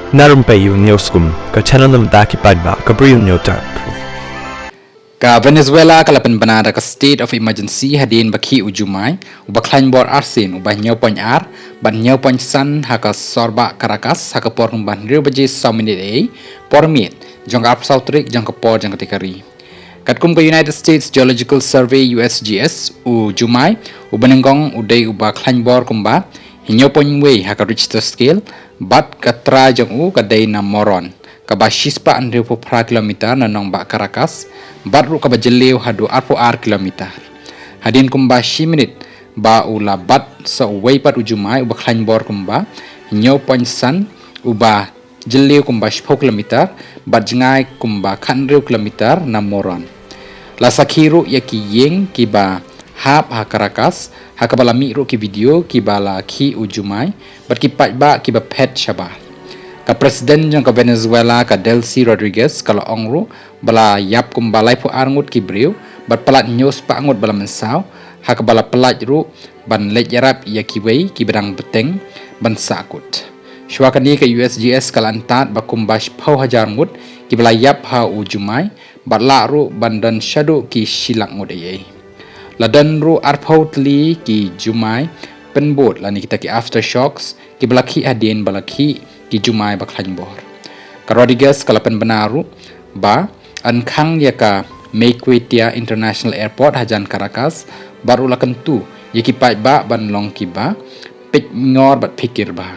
narum payu neoskum ka channel nam ta ki padba ka briu neotar Ka Venezuela kalapan banana ka state of emergency hadin baki ujumai ubakhlain bor arsin ubah nyaw poin ar ban nyaw poin san haka sorba Caracas haka por ban rio baje 100 minit por mit jong ap sautrik jong ka por jong katikari katkum ka United States Geological Survey USGS ujumai ubanengong udai ubakhlain bor kumba hinyaw poin way haka Richter scale bat katra jong kadai na moron kabashispa andreu popra kilometer na nong ba Caracas baru kabajeleu hadu arpo ar kilometer hadin kumba minit ba ula bat so weipat ujumai uba khlain bor kumba nyo ponsan uba jeleu kumba 10 kilometer bat jengai kumba khanreu kilometer na moron la sakhiru yaki yeng kiba hap ha Caracas hakabala miru ki video kibala ki ujumai bat ki ba kiba pet shabah ka presiden jang ka Venezuela ka Delcy Rodriguez kalau ongru bala yap kum balai pu arngut ki briu bat pelat news pa angut bala mensau ha ka bala pelat ru ban lej yarap ya ki wei ki berang beteng ban sakut shwa kani ka USGS kalantat ba kum bash pau hajar ngut ki bala yap ha ujumai bat la ru bandan shadu ki shilak ngut ai ladan ru arpautli ki jumai penbot lani kita ki aftershocks ki bala ki adien bala ki jumai bakhlain bor ka Rodriguez kalapan benaru ba ankang ya ka Maiquetía International Airport hajan Caracas baru lakan tu yaki pai ba ban long ki ba pik ngor bat pikir ba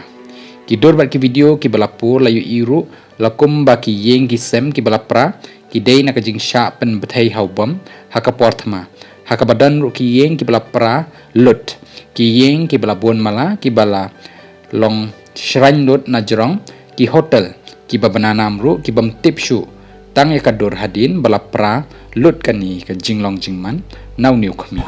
ki dor bat ki video ki balapur layu iru lakum ba ki yeng ki sem ki balapra ki dei na ka jing sha pen bethai haubam haka portma haka badan ru ki yeng ki balapra lut ki yeng ki balabon mala ki bala long shrine lot na jerong ki hotel ki babananam ru ki bam tipshu tang ya kadur hadin bala pra lut kani ka jinglong jingman naw niu khami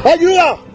¡Ayuda!